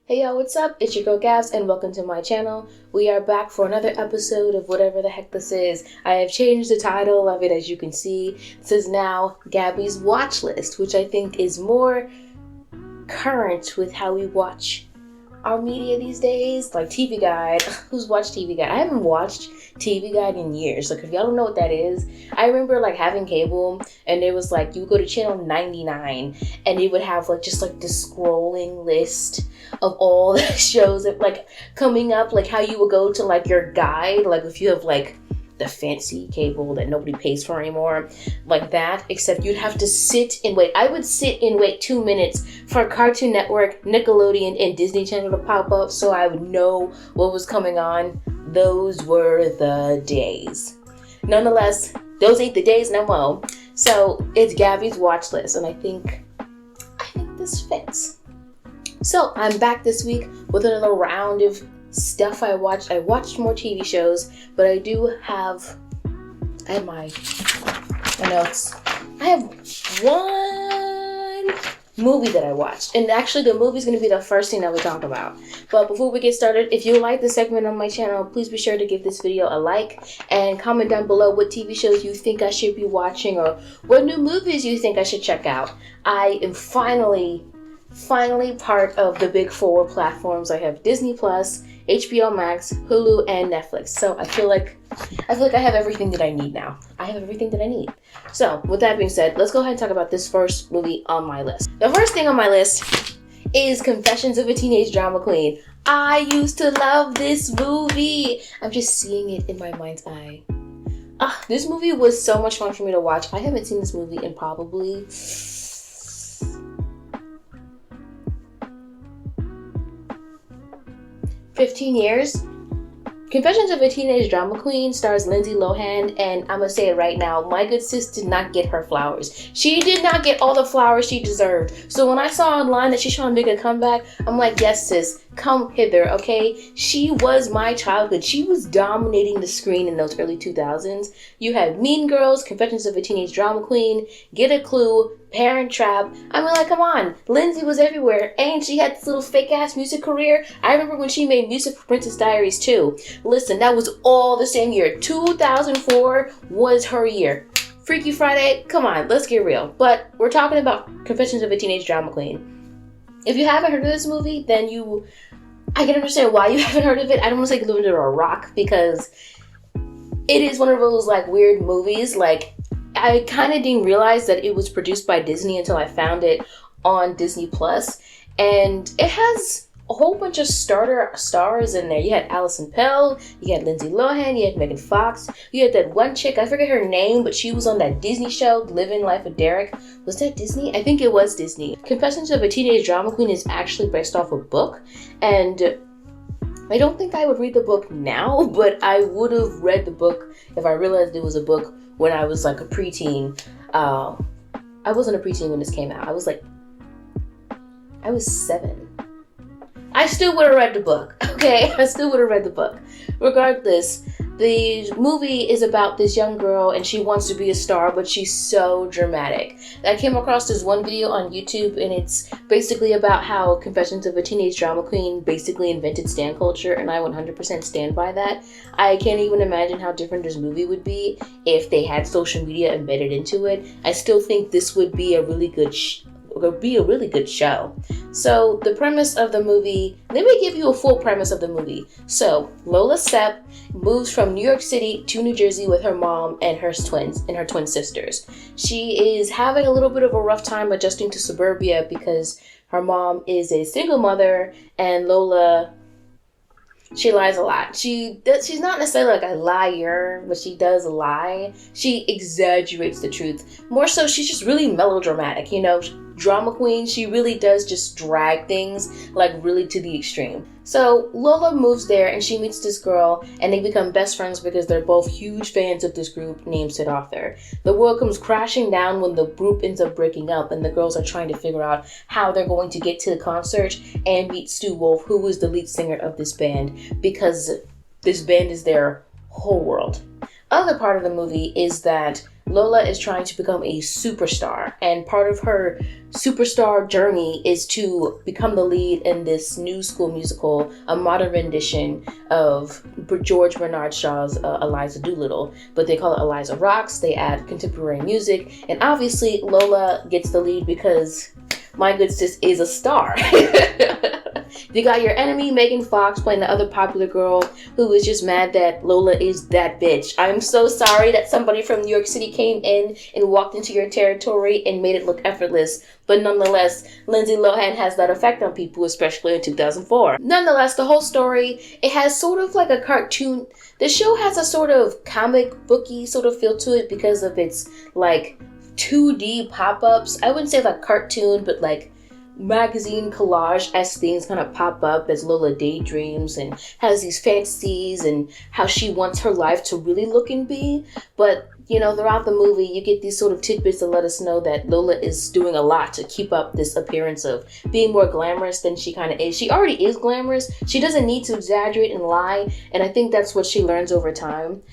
Hey y'all, what's up? It's your girl Gabs and welcome to my channel. We are back for another episode of whatever the heck this is. I have changed the title of it, as you can see. This is now Gabbie's Watch List, which I think is more current with how we watch our media these days. Like TV Guide. Who's watched TV Guide? I haven't watched TV Guide in years. Like, if y'all don't know what that is, I remember like having cable and it was like you would go to channel 99 and it would have like just like this scrolling list of all the shows that like coming up, like how you would go to like your guide, like if you have like the fancy cable that nobody pays for anymore, like that, except you'd have to sit and wait. I would sit and wait 2 minutes for Cartoon Network, Nickelodeon, and Disney Channel to pop up so I would know what was coming on. Those were the days. Nonetheless, those ain't the days no more. So it's Gabbie's Watch List, and I think this fits. So I'm back this week with another round of stuff I watched. I watched more TV shows, but I have my notes. I have one movie that I watched, and actually the movie is going to be the first thing that we talk about. But before we get started, if you like this segment on my channel, please be sure to give this video a like and comment down below what TV shows you think I should be watching or what new movies you think I should check out. I am finally part of the big four platforms. I have Disney Plus, HBO Max, Hulu, and Netflix. So I feel like I have everything that I need now. I have everything that I need. So with that being said, let's go ahead and talk about this first movie on my list. The first thing on my list is Confessions of a Teenage Drama Queen. I used to love this movie. I'm just seeing it in my mind's eye. This movie was so much fun for me to watch. I haven't seen this movie in probably 15 years. Confessions of a Teenage Drama Queen stars Lindsay Lohan, and I'm gonna say it right now, my good sis did not get her flowers. She did not get all the flowers she deserved. So when I saw online that she's trying to make a comeback, I'm like, yes sis, come hither, okay? She was my childhood. She was dominating the screen in those early 2000s. You had Mean Girls, Confessions of a Teenage Drama Queen, Get a Clue, Parent Trap. I mean, like, come on. Lindsay was everywhere, and she had this little fake-ass music career. I remember when she made music for Princess Diaries too. Listen, that was all the same year. 2004 was her year. Freaky Friday, come on, let's get real. But we're talking about Confessions of a Teenage Drama Queen. If you haven't heard of this movie, then I can understand why you haven't heard of it. I don't want to say live under a rock, because it is one of those like weird movies. Like, I kind of didn't realize that it was produced by Disney until I found it on Disney Plus, and it has a whole bunch of starter stars in there. You had Allison Pell, you had Lindsay Lohan, you had Megan Fox, you had that one chick, I forget her name, but she was on that Disney show, Living Life with Derek. Was that Disney? I think it was Disney. Confessions of a Teenage Drama Queen is actually based off a book, and I don't think I would read the book now, but I would have read the book if I realized it was a book when I was like a preteen. I wasn't a preteen when this came out. I was 7. I still would have read the book, okay? I still would have read the book. Regardless, the movie is about this young girl and she wants to be a star, but she's so dramatic. I came across this one video on YouTube, and it's basically about how Confessions of a Teenage Drama Queen basically invented stan culture, and I 100% stand by that. I can't even imagine how different this movie would be if they had social media embedded into it. I still think this would be a really good show. So the premise of the movie, let me give you a full premise of the movie. So Lola Sepp moves from New York City to New Jersey with her mom and her twin sisters. She is having a little bit of a rough time adjusting to suburbia because her mom is a single mother, and Lola, she lies a lot. She's not necessarily like a liar, but she does lie. She exaggerates the truth. More so, she's just really melodramatic, you know? Drama queen, she really does just drag things like really to the extreme. So Lola moves there and she meets this girl, and they become best friends because they're both huge fans of this group named Sid Arthur. The world comes crashing down when the group ends up breaking up, and the girls are trying to figure out how they're going to get to the concert and meet Stu Wolf, who is the lead singer of this band, because this band is their whole world. Other part of the movie is that Lola is trying to become a superstar, and part of her superstar journey is to become the lead in this new school musical, a modern rendition of George Bernard Shaw's Eliza Doolittle, but they call it Eliza Rocks. They add contemporary music, and obviously Lola gets the lead because my good sis is a star. You got your enemy, Megan Fox, playing the other popular girl who is just mad that Lola is that bitch. I'm so sorry that somebody from New York City came in and walked into your territory and made it look effortless. But nonetheless, Lindsay Lohan has that effect on people, especially in 2004. Nonetheless, the whole story, it has sort of like a cartoon. The show has a sort of comic booky sort of feel to it because of its like 2D pop-ups. I wouldn't say like cartoon, but like magazine collage as things kind of pop up as Lola daydreams and has these fantasies and how she wants her life to really look and be. But you know, throughout the movie you get these sort of tidbits to let us know that Lola is doing a lot to keep up this appearance of being more glamorous than she kind of is. She already is glamorous. She doesn't need to exaggerate and lie, and I think that's what she learns over time.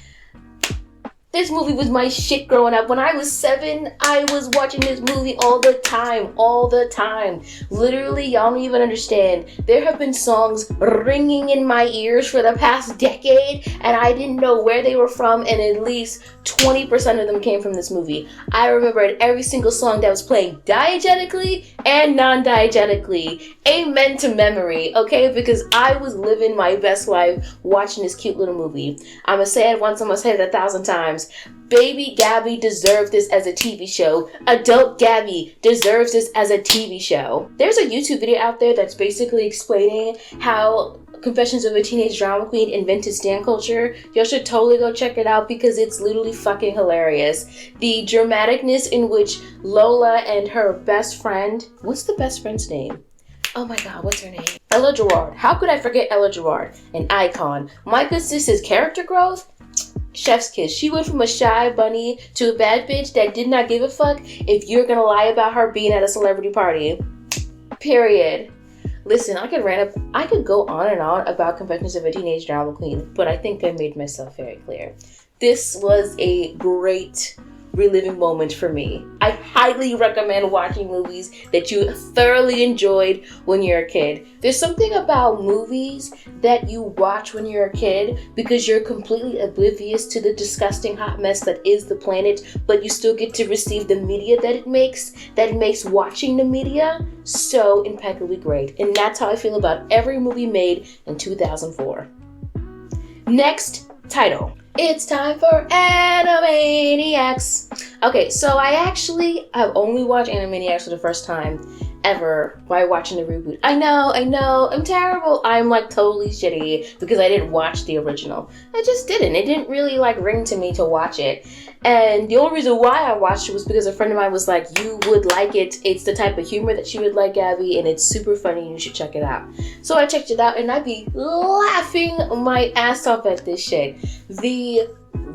This movie was my shit growing up. When I was 7, I was watching this movie all the time. Literally, y'all don't even understand. There have been songs ringing in my ears for the past decade, and I didn't know where they were from, and at least 20% of them came from this movie. I remembered every single song that was playing diegetically and non-diegetically. Amen to memory, okay? Because I was living my best life watching this cute little movie. I'm gonna say it once, I'm gonna say it 1,000 times. Baby Gabbie deserved this as a TV show. Adult Gabbie deserves this as a TV show. There's a YouTube video out there that's basically explaining how Confessions of a Teenage Drama Queen invented stan culture. Y'all should totally go check it out because it's literally fucking hilarious. The dramaticness in which Lola and her best friend, what's the best friend's name? Oh my god, what's her name? Ella Gerard. How could I forget Ella Gerard? An icon. My good sister's character growth? Chef's kiss. She went from a shy bunny to a bad bitch that did not give a fuck if you're gonna lie about her being at a celebrity party. Period. Listen, I could go on and on about Confessions of a Teenage Drama Queen, but I think I made myself very clear. This was a great reliving moment for me. I highly recommend watching movies that you thoroughly enjoyed when you're a kid. There's something about movies that you watch when you're a kid because you're completely oblivious to the disgusting hot mess that is the planet, but you still get to receive the media that makes watching the media so impeccably great. And that's how I feel about every movie made in 2004. Next title. It's time for Animaniacs. Okay, so I actually have only watched Animaniacs for the first time ever by watching the reboot. I know, I'm terrible. I'm like totally shitty because I didn't watch the original. I just didn't. It didn't really like ring to me to watch it. And the only reason why I watched it was because a friend of mine was like, you would like it. It's the type of humor that you would like, Gabbie, and it's super funny and you should check it out. So I checked it out and I'd be laughing my ass off at this shit. The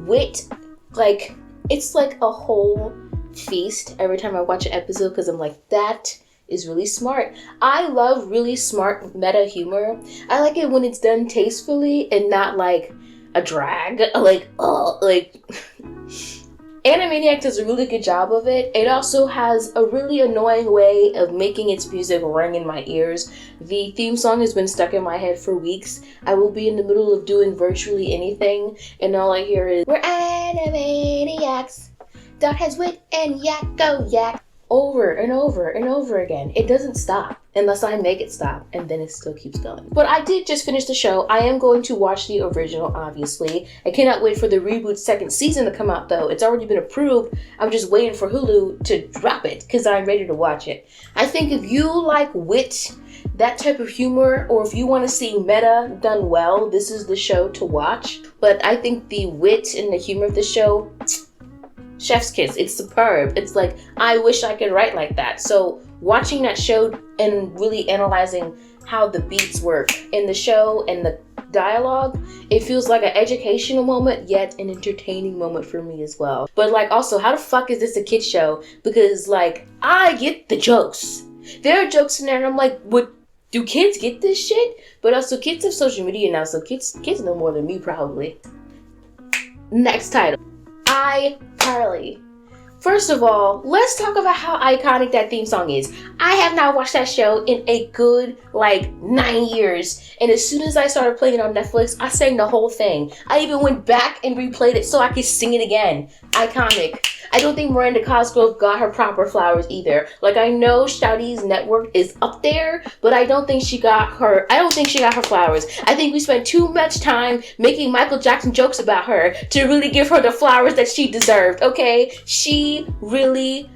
wit, like, it's like a whole feast every time I watch an episode because I'm like, that is really smart. I love really smart meta humor. I like it when it's done tastefully and not like a drag. Animaniacs does a really good job of it. It also has a really annoying way of making its music ring in my ears. The theme song has been stuck in my head for weeks. I will be in the middle of doing virtually anything and all I hear is, we're Animaniacs. Dot has wit and yak go yak. Over and over and over again. It doesn't stop unless I make it stop, and then it still keeps going. But I did just finish the show. I am going to watch the original, obviously. I cannot wait for the reboot second season to come out, though. It's already been approved. I'm just waiting for Hulu to drop it because I'm ready to watch it. I think if you like wit, that type of humor, or if you want to see meta done well, this is the show to watch. But I think the wit and the humor of the show, chef's kiss. It's superb. It's like, I wish I could write like that. So watching that show and really analyzing how the beats work in the show and the dialogue, it feels like an educational moment, yet an entertaining moment for me as well. But like, also, how the fuck is this a kid's show? Because like, I get the jokes. There are jokes in there and I'm like, what? Do kids get this shit? But also, kids have social media now, so kids know more than me probably. Next title. iCarly. First of all, let's talk about how iconic that theme song is. I have not watched that show in a good, 9 years. And as soon as I started playing it on Netflix, I sang the whole thing. I even went back and replayed it so I could sing it again. Iconic. I don't think Miranda Cosgrove got her proper flowers either. I know Shouty's network is up there, but I don't think she got her flowers. I think we spent too much time making Michael Jackson jokes about her to really give her the flowers that she deserved, okay? She really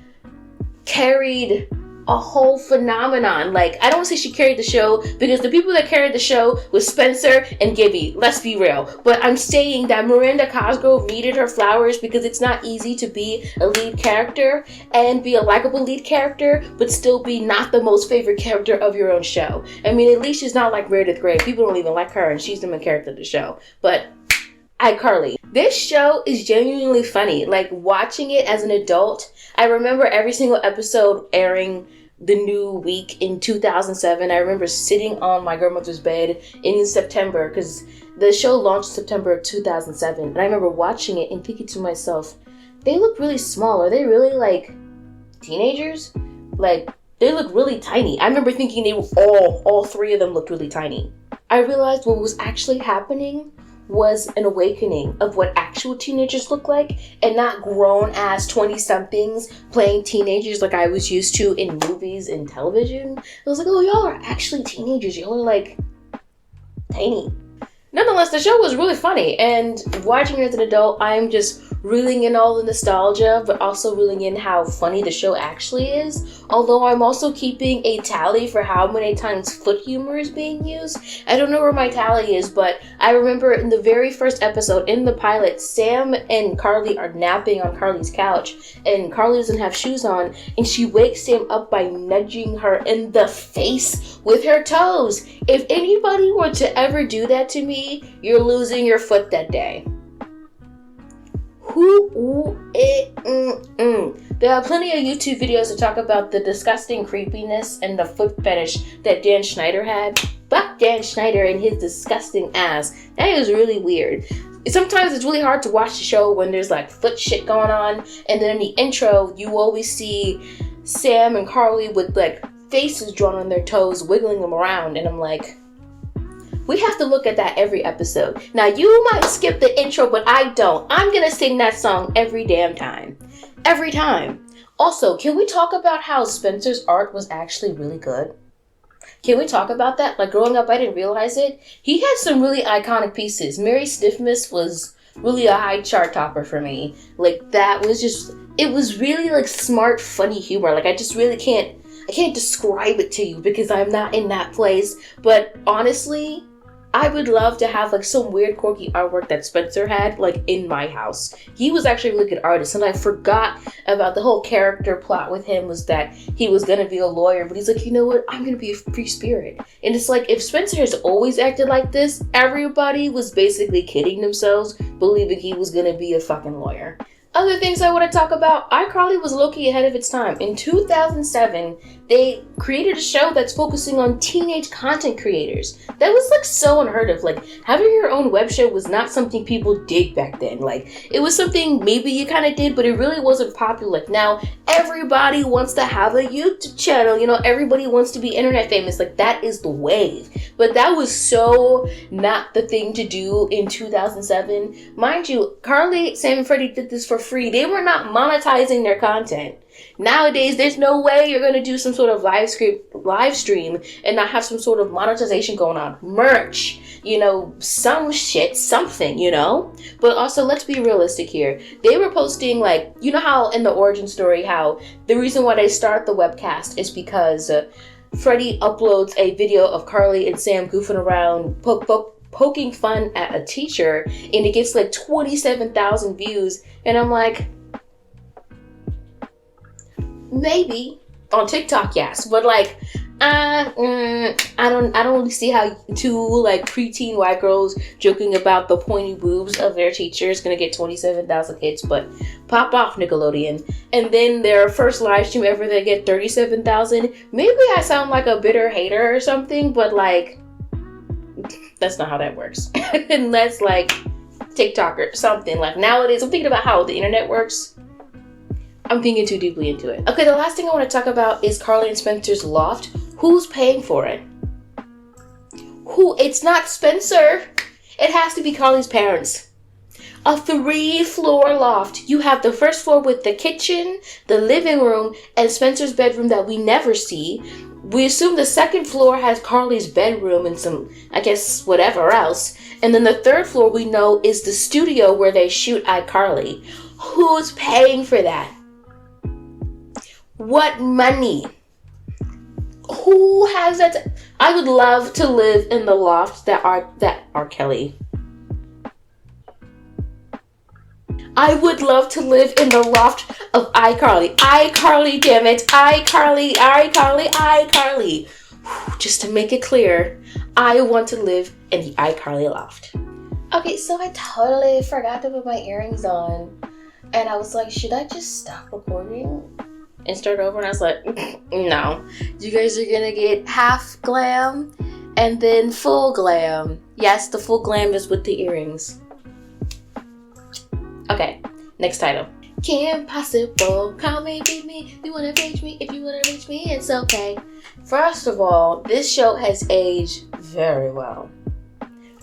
carried a whole phenomenon. I don't say she carried the show, because the people that carried the show was Spencer and Gabbie. Let's be real. But I'm saying that Miranda Cosgrove needed her flowers, because it's not easy to be a lead character and be a likable lead character, but still be not the most favorite character of your own show. I mean, at least she's not like Meredith Grey. People don't even like her, and she's the main character of the show. But iCarly. This show is genuinely funny. Watching it as an adult, I remember every single episode airing the new week in 2007. I remember sitting on my grandmother's bed in September, because the show launched September of 2007, and I remember watching it and thinking to myself, they look really small. Are they really teenagers? They look really tiny. I remember thinking they were all three of them looked really tiny. I realized what was actually happening was an awakening of what actual teenagers look like, and not grown-ass 20-somethings playing teenagers like I was used to in movies and television. I was like, oh, y'all are actually teenagers. Y'all are, tiny. Nonetheless, the show was really funny, and watching it as an adult, I'm just reeling in all the nostalgia, but also reeling in how funny the show actually is. Although I'm also keeping a tally for how many times foot humor is being used. I don't know where my tally is, but I remember in the very first episode, in the pilot, Sam and Carly are napping on Carly's couch, and Carly doesn't have shoes on, and she wakes Sam up by nudging her in the face with her toes. If anybody were to ever do that to me, you're losing your foot that day. There are plenty of YouTube videos to talk about the disgusting creepiness and the foot fetish that Dan Schneider had. Fuck Dan Schneider and his disgusting ass. That is really weird. Sometimes it's really hard to watch the show when there's foot shit going on, and then in the intro you always see Sam and Carly with faces drawn on their toes, wiggling them around, and I'm like, we have to look at that every episode. Now, you might skip the intro, but I don't. I'm gonna sing that song every damn time. Every time. Also, can we talk about how Spencer's art was actually really good? Can we talk about that? Growing up, I didn't realize it. He had some really iconic pieces. Mary Stiffness was really a high chart topper for me. That was just, it was really smart, funny humor. I just really can't describe it to you because I'm not in that place. But honestly, I would love to have some weird quirky artwork that Spencer had in my house. He was actually a really good artist, and I forgot about the whole character plot with him was that he was gonna be a lawyer, but he's like, you know what, I'm gonna be a free spirit. And it's if Spencer has always acted like this, everybody was basically kidding themselves believing he was gonna be a fucking lawyer. Other things I want to talk about, iCarly was low-key ahead of its time. In 2007, they created a show that's focusing on teenage content creators. That was so unheard of. Having your own web show was not something people did back then. It was something maybe you kind of did, but it really wasn't popular. Now, everybody wants to have a YouTube channel. Everybody wants to be internet famous. That is the wave. But that was so not the thing to do in 2007. Mind you, Carly, Sam, and Freddie did this for free. They were not monetizing their content. Nowadays, there's no way you're going to do some sort of live stream and not have some sort of monetization going on. Merch, some shit, something, But also, let's be realistic here. They were posting, how in the origin story, how the reason why they start the webcast is because Freddie uploads a video of Carly and Sam goofing around, poking fun at a teacher, and it gets 27,000 views, and I'm like, maybe on TikTok, yes, but I don't really see how two preteen white girls joking about the pointy boobs of their teacher is gonna get 27,000 hits. But pop off, Nickelodeon. And then their first live stream ever, they get 37,000. Maybe I sound like a bitter hater or something, but that's not how that works. Unless TikTok or something. Nowadays, I'm thinking about how the internet works. I'm thinking too deeply into it. Okay, the last thing I want to talk about is Carly and Spencer's loft. Who's paying for it? It's not Spencer. It has to be Carly's parents. A 3-floor loft. You have the first floor with the kitchen, the living room, and Spencer's bedroom that we never see. We assume the second floor has Carly's bedroom and some, I guess, whatever else. And then the third floor we know is the studio where they shoot iCarly. Who's paying for that? What money? Who has that? I would love to live in the loft that R. Kelly. I would love to live in the loft of iCarly. iCarly, damn it. iCarly. Just to make it clear, I want to live in the iCarly loft. Okay, so I totally forgot to put my earrings on. And I was like, should I just stop recording and start over? And I was like, no. You guys are gonna get half glam and then full glam. Yes, the full glam is with the earrings. Okay, next title. Kim Possible, call me, beat me, you wanna reach me, if you wanna reach me, it's okay. First of all, this show has aged very well.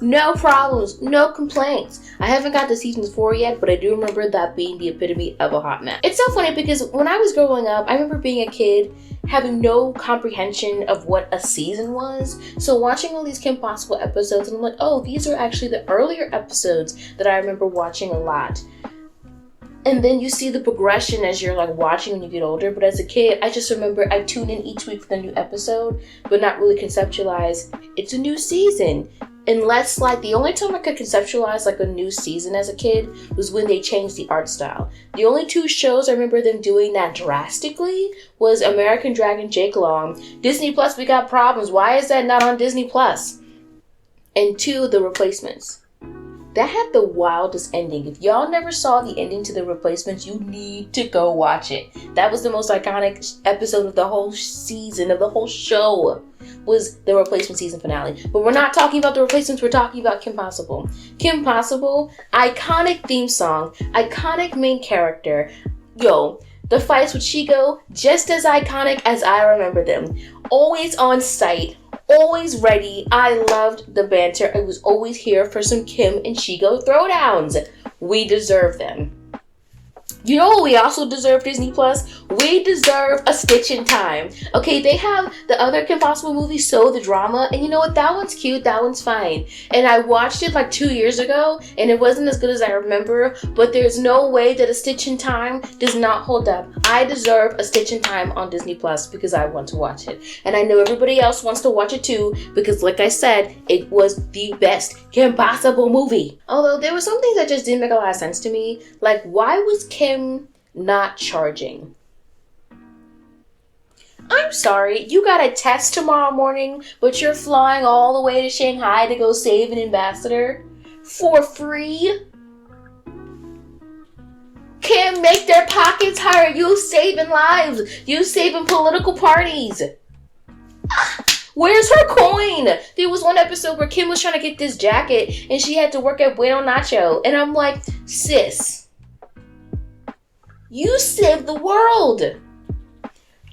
No problems, no complaints. I haven't got to season 4 yet, but I do remember that being the epitome of a hot mess. It's so funny because when I was growing up, I remember being a kid having no comprehension of what a season was. So watching all these Kim Possible episodes, and I'm like, oh, these are actually the earlier episodes that I remember watching a lot. And then you see the progression as you're like watching when you get older. But as a kid, I just remember I tune in each week for the new episode, but not really conceptualize it's a new season. Unless, like, the only time I could conceptualize, like, a new season as a kid was when they changed the art style. The only 2 shows I remember them doing that drastically was American Dragon Jake Long. Disney Plus, we got problems. Why is that not on Disney Plus? And 2, The Replacements. That had the wildest ending. If y'all never saw the ending to The Replacements, you need to go watch it. That was the most iconic episode of the whole season, of the whole show, was The Replacement season finale. But we're not talking about The Replacements, we're talking about Kim Possible. Kim Possible, iconic theme song, iconic main character. Yo, the fights with Shigo, just as iconic as I remember them. Always on site, always ready. I loved the banter. I was always here for some Kim and Shigo throwdowns. We deserve them. You know what we also deserve, Disney Plus? We deserve a Stitch in Time. Okay, they have the other Kim Possible movie, So the Drama, and you know what? That one's cute, that one's fine. And I watched it like 2 years ago, and it wasn't as good as I remember, but there's no way that a Stitch in Time does not hold up. I deserve a Stitch in Time on Disney Plus because I want to watch it. And I know everybody else wants to watch it too, because like I said, it was the best Kim Possible movie. Although there were some things that just didn't make a lot of sense to me. Like, why was Kim not charging? I'm sorry, you got a test tomorrow morning, but you're flying all the way to Shanghai to go save an ambassador for free? Kim, make their pockets higher. You saving lives. You saving political parties. Where's her coin? There was one episode where Kim was trying to get this jacket and she had to work at Bueno Nacho. And I'm like, sis, you saved the world.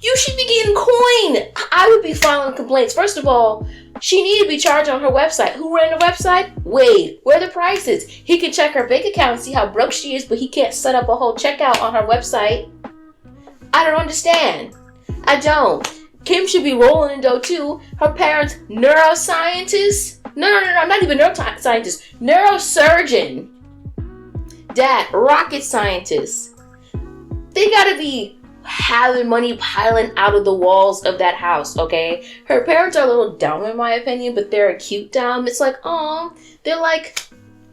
You should be getting coin. I would be filing complaints. First of all, she needed to be charged on her website. Who ran the website? Wade. Where are the prices? He can check her bank account and see how broke she is, but he can't set up a whole checkout on her website. I don't understand. I don't. Kim should be rolling in dough too. Her parents, neuroscientists? No, not even neuroscientist. Neurosurgeon. Dad, rocket scientist. They gotta be having money piling out of the walls of that house, okay? Her parents are a little dumb in my opinion, but they're a cute dumb. It's like, oh, they're like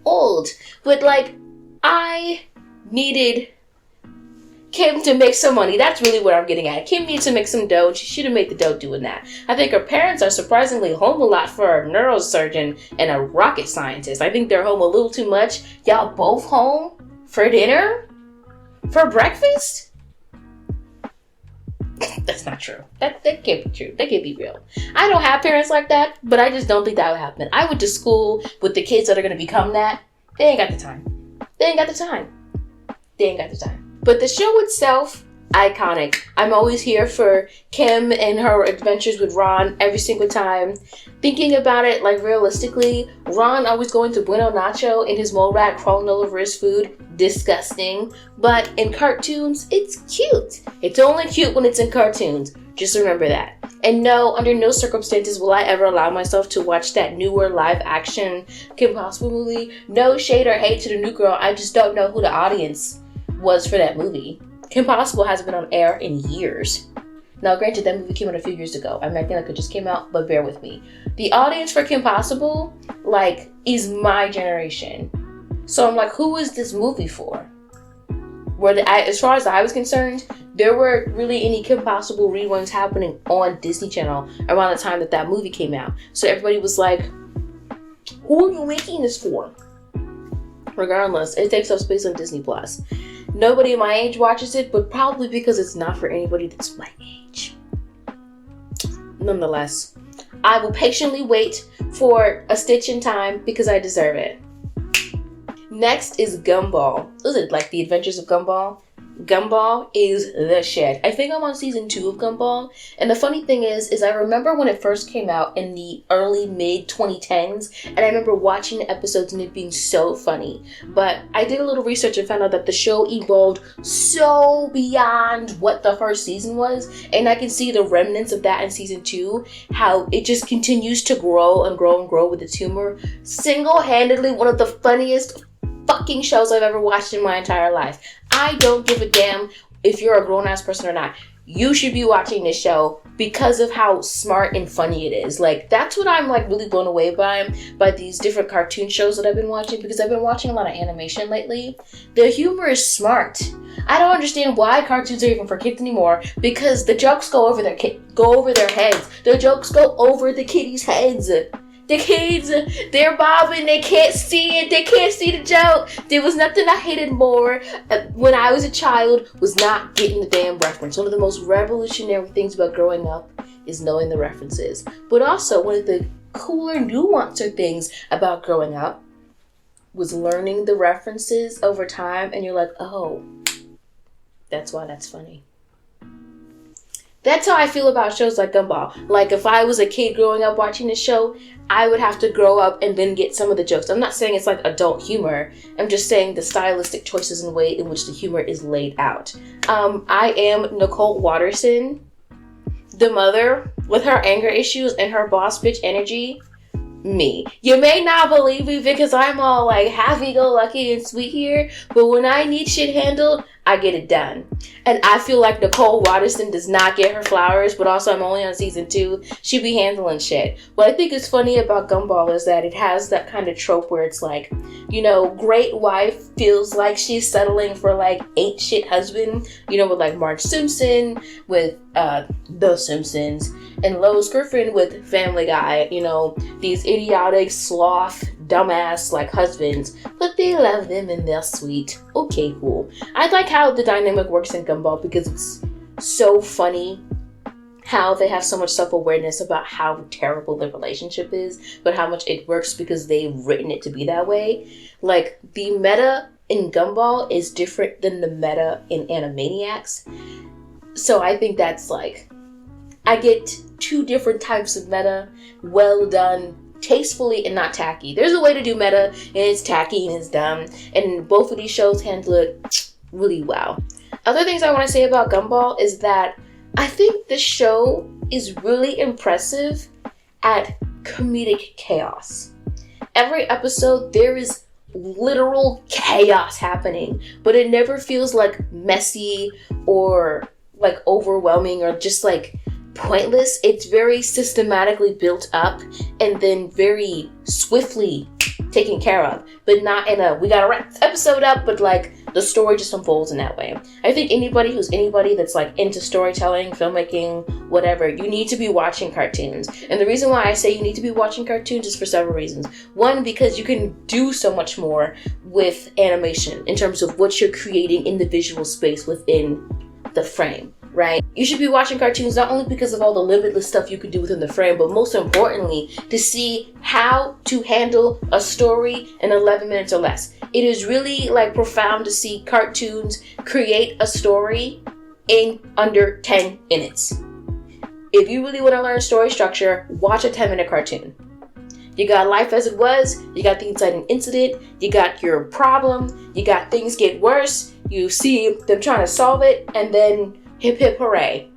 old. But like, I needed Kim to make some money. That's really what I'm getting at. Kim needs to make some dough, and she should have made the dough doing that. I think her parents are surprisingly home a lot for a neurosurgeon and a rocket scientist. I think they're home a little too much. Y'all both home for dinner? For breakfast? That's not true. That can't be true. That can't be real. I don't have parents like that, but I just don't think that would happen. I went to school with the kids that are going to become that. They ain't got the time. They ain't got the time. They ain't got the time. But the show itself, iconic. I'm always here for Kim and her adventures with Ron every single time. Thinking about it, like, realistically, Ron always going to Bueno Nacho in his mole rat crawling all over his food. Disgusting. But in cartoons, it's cute. It's only cute when it's in cartoons. Just remember that. And no, under no circumstances will I ever allow myself to watch that newer live action Kim Possible movie. No shade or hate to the new girl. I just don't know who the audience was for that movie. Kim Possible hasn't been on air in years. Now, granted, that movie came out a few years ago. I'm acting like it just came out, but bear with me. The audience for Kim Possible, like, is my generation. So I'm like, who is this movie for? As far as I was concerned, there weren't really any Kim Possible reruns happening on Disney Channel around the time that movie came out. So everybody was like, who are you making this for? Regardless, it takes up space on Disney Plus. Nobody my age watches it, but probably because it's not for anybody that's my age. Nonetheless, I will patiently wait for a Stitch in time because I deserve it. Next is Gumball. Is it like The Adventures of Gumball? Gumball is the shit. I think I'm on season 2 of Gumball. And the funny thing is I remember when it first came out in the early mid 2010s, and I remember watching the episodes and it being so funny. But I did a little research and found out that the show evolved so beyond what the first season was, and I can see the remnants of that in season 2, how it just continues to grow and grow and grow with its humor. Single-handedly one of the funniest fucking shows I've ever watched in my entire life. I don't give a damn if you're a grown-ass person or not. You should be watching this show because of how smart and funny it is. Like, that's what I'm like really blown away by these different cartoon shows that I've been watching, because I've been watching a lot of animation lately. The humor is smart. I don't understand why cartoons are even for kids anymore, because the jokes go over their heads. The jokes go over the kiddies' heads. The kids, they're bobbing, they can't see it, they can't see the joke. There was nothing I hated more when I was a child was not getting the damn reference. One of the most revolutionary things about growing up is knowing the references. But also, one of the cooler, nuancer things about growing up was learning the references over time, and you're like, oh, that's why that's funny. That's how I feel about shows like Gumball. Like, if I was a kid growing up watching this show, I would have to grow up and then get some of the jokes. I'm not saying it's like adult humor. I'm just saying the stylistic choices and way in which the humor is laid out. I am Nicole Waterson, the mother with her anger issues and her boss bitch energy. Me. You may not believe me because I'm all like happy-go-lucky and sweet here, but when I need shit handled, I get it done. And I feel like Nicole Waterson does not get her flowers, but also I'm only on season 2. She be handling shit. What I think is funny about Gumball is that it has that kind of trope where it's like, you know, great wife feels like she's settling for like ain't shit husband, you know, with like Marge Simpson, with The Simpsons, and Lois Griffin with Family Guy, you know, these idiotic, sloth, dumbass, like, husbands, but they love them and they're sweet. Okay, cool. I like how the dynamic works in Gumball because it's so funny how they have so much self-awareness about how terrible the relationship is, but how much it works because they've written it to be that way. Like, the meta in Gumball is different than the meta in Animaniacs. So I think that's like, I get 2 different types of meta, well done, tastefully and not tacky. There's a way to do meta, and it's tacky and it's dumb, and both of these shows handle it really well. Other things I want to say about Gumball is that I think the show is really impressive at comedic chaos. Every episode, there is literal chaos happening, but it never feels like messy or like overwhelming or just like pointless. It's very systematically built up and then very swiftly taken care of, but not in a we gotta wrap this episode up, but like the story just unfolds in that way. I think anybody that's like into storytelling, filmmaking, whatever, you need to be watching cartoons. And the reason why I say you need to be watching cartoons is for several reasons. One, because you can do so much more with animation in terms of what you're creating in the visual space within the frame, right? You should be watching cartoons not only because of all the limitless stuff you can do within the frame, but most importantly, to see how to handle a story in 11 minutes or less. It is really like profound to see cartoons create a story in under 10 minutes. If you really want to learn story structure, watch a 10-minute cartoon. You got Life as It Was, you got the inciting incident, you got your problem, you got things get worse, you see them trying to solve it, and then hip hip hooray.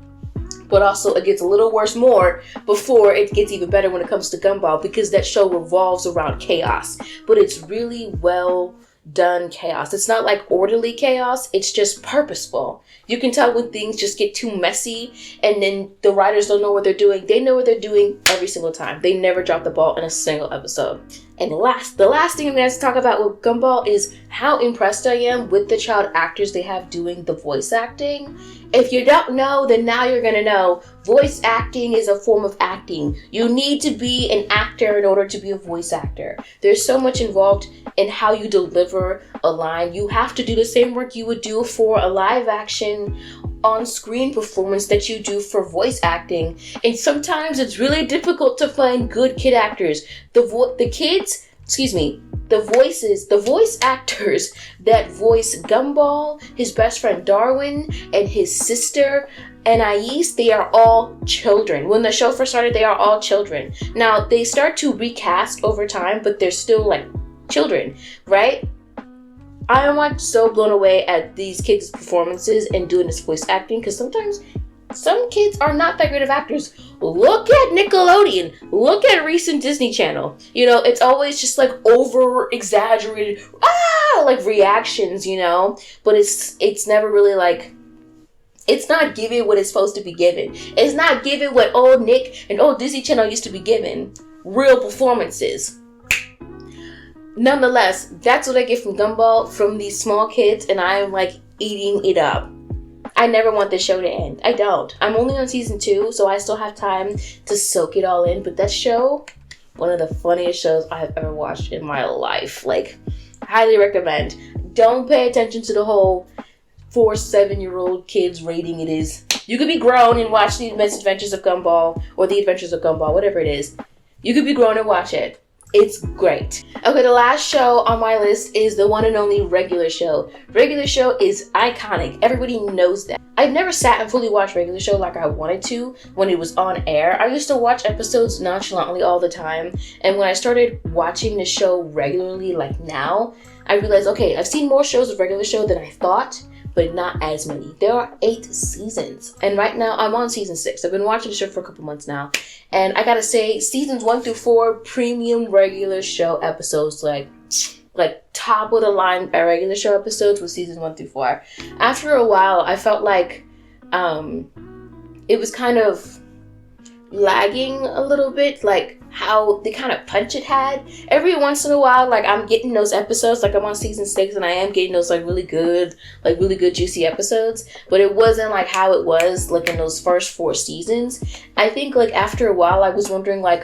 But also it gets a little worse more before it gets even better when it comes to Gumball, because that show revolves around chaos. But it's really well done chaos. It's not like orderly chaos, it's just purposeful. You can tell when things just get too messy and then the writers don't know what they're doing. They know what they're doing every single time. They never drop the ball in a single episode. And the last thing I'm going to talk about with Gumball is how impressed I am with the child actors they have doing the voice acting. If you don't know, then now you're going to know. Voice acting is a form of acting. You need to be an actor in order to be a voice actor. There's so much involved in how you deliver a line. You have to do the same work you would do for a live action on-screen performance that you do for voice acting. And sometimes it's really difficult to find good kid actors. The voice actors that voice Gumball, his best friend Darwin, and his sister Anais, they are all children. When the show first started, they are all children. Now, they start to recast over time, but they're still like children, right? I am like so blown away at these kids' performances and doing this voice acting, because sometimes some kids are not that great of actors. Look at Nickelodeon. Look at recent Disney Channel. You know, it's always just like over exaggerated, like reactions, you know, but it's never really like, it's not giving what it's supposed to be given. It's not giving what old Nick and old Disney Channel used to be given. Real performances. Nonetheless, that's what I get from Gumball, from these small kids, and I am like eating it up. I never want this show to end. I don't. I'm only on season 2, so I still have time to soak it all in. But that show, one of the funniest shows I have ever watched in my life. Like, highly recommend. Don't pay attention to the whole 4-7-year-old kids rating it is. You could be grown and watch the Adventures of Gumball, or the Adventures of Gumball, whatever it is. You could be grown and watch it. It's great. Okay, the last show on my list is the one and only Regular Show. Regular Show is iconic. Everybody knows that. I've never sat and fully watched Regular Show like I wanted to when it was on air. I used to watch episodes nonchalantly all the time. And when I started watching the show regularly, like now, I realized, okay, I've seen more shows of Regular Show than I thought, but not as many. There are 8 seasons. And right now, I'm on season 6. I've been watching the show for a couple months now. And I gotta say, seasons 1 through 4, premium Regular Show episodes, like top of the line Regular Show episodes with seasons 1 through 4. After a while, I felt like it was kind of lagging a little bit, like how the kind of punch it had. Every once in a while, like I'm getting those episodes, like I'm on season 6 and I am getting those like really good juicy episodes, but it wasn't like how it was like in those first 4 seasons. I think like after a while I was wondering like,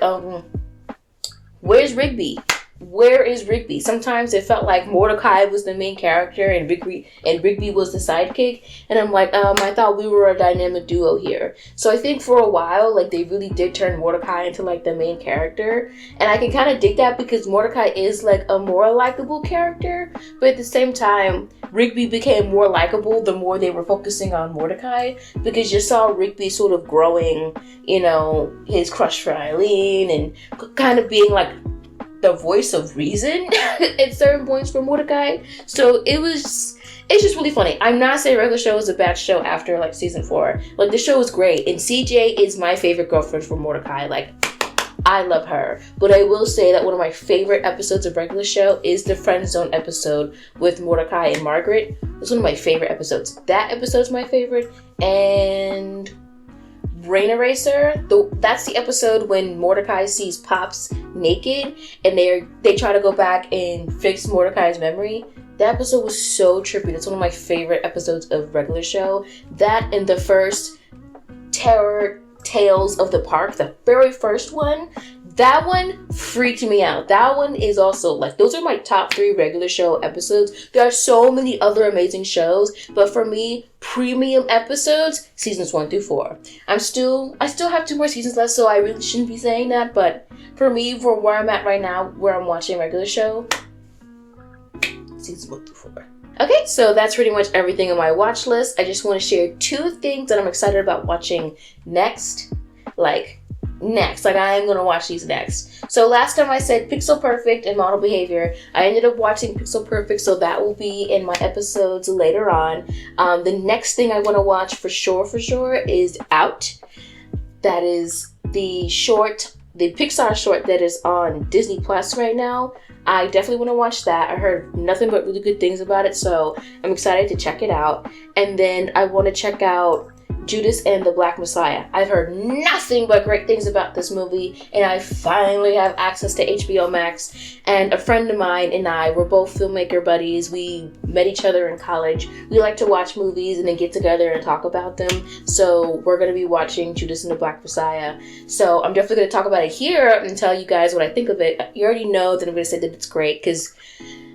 where's Rigby? Where is Rigby? Sometimes it felt like Mordecai was the main character and Rigby was the sidekick. And I'm like, I thought we were a dynamic duo here. So I think for a while, like they really did turn Mordecai into like the main character. And I can kind of dig that because Mordecai is like a more likable character. But at the same time, Rigby became more likable the more they were focusing on Mordecai. Because you saw Rigby sort of growing, you know, his crush for Eileen and kind of being like the voice of reason at certain points for Mordecai. So it's just really funny. I'm not saying Regular Show is a bad show after like season 4. Like the show is great, and CJ is my favorite girlfriend for Mordecai. Like I love her. But I will say that one of my favorite episodes of Regular Show is the Friend Zone episode with Mordecai and Margaret. It's one of my favorite episodes. That episode's my favorite. And Brain Eraser, that's the episode when Mordecai sees Pops naked and they try to go back and fix Mordecai's memory. That episode was so trippy. That's one of my favorite episodes of Regular Show. That and the first Terror Tales of the Park, the very first one, that one freaked me out. That one is also like, those are my top 3 Regular Show episodes. There are so many other amazing shows, but for me, premium episodes, seasons 1 through 4. I still have 2 more seasons left, so I really shouldn't be saying that, but for me, for where I'm at right now, where I'm watching Regular Show, seasons 1 through 4. Okay, so that's pretty much everything on my watch list. I just want to share 2 things that I'm excited about watching next. Like I am gonna watch these next. So last time I said Pixel Perfect and Model Behavior. I ended up watching Pixel Perfect, so that will be in my episodes later on. The next thing I want to watch for sure is Out. That is the Pixar short that is on Disney Plus right now. I definitely want to watch that. I heard nothing but really good things about it, so I'm excited to check it out. And then I want to check out Judas and the Black Messiah. I've heard nothing but great things about this movie, and I finally have access to HBO Max. And a friend of mine and I, we're both filmmaker buddies. We met each other in college. We like to watch movies and then get together and talk about them. So we're going to be watching Judas and the Black Messiah. So I'm definitely going to talk about it here and tell you guys what I think of it. You already know that I'm going to say that it's great because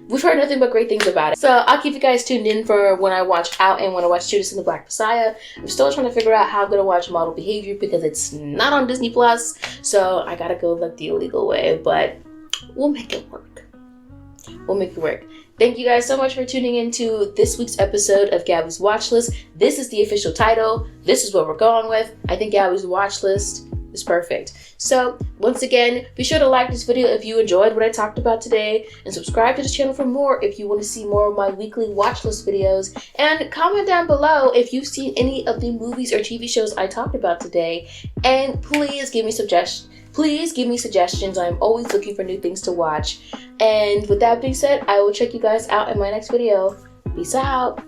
we've heard nothing but great things about it. So I'll keep you guys tuned in for when I watch Out and when I watch Judas and the Black Messiah. I'm still trying to figure out how I'm going to watch Model Behavior because it's not on Disney Plus. So I got to go like the illegal way, but we'll make it work. Thank you guys so much for tuning into this week's episode of Gabbie's Watch List. This is the official title. This is what we're going with. I think Gabbie's Watch List is perfect. So once again, be sure to like this video if you enjoyed what I talked about today, and subscribe to this channel for more if you want to see more of my weekly watch list videos, and comment down below if you've seen any of the movies or TV shows I talked about today, and please give me suggestions. I'm always looking for new things to watch. And with that being said, I will check you guys out in my next video. Peace out.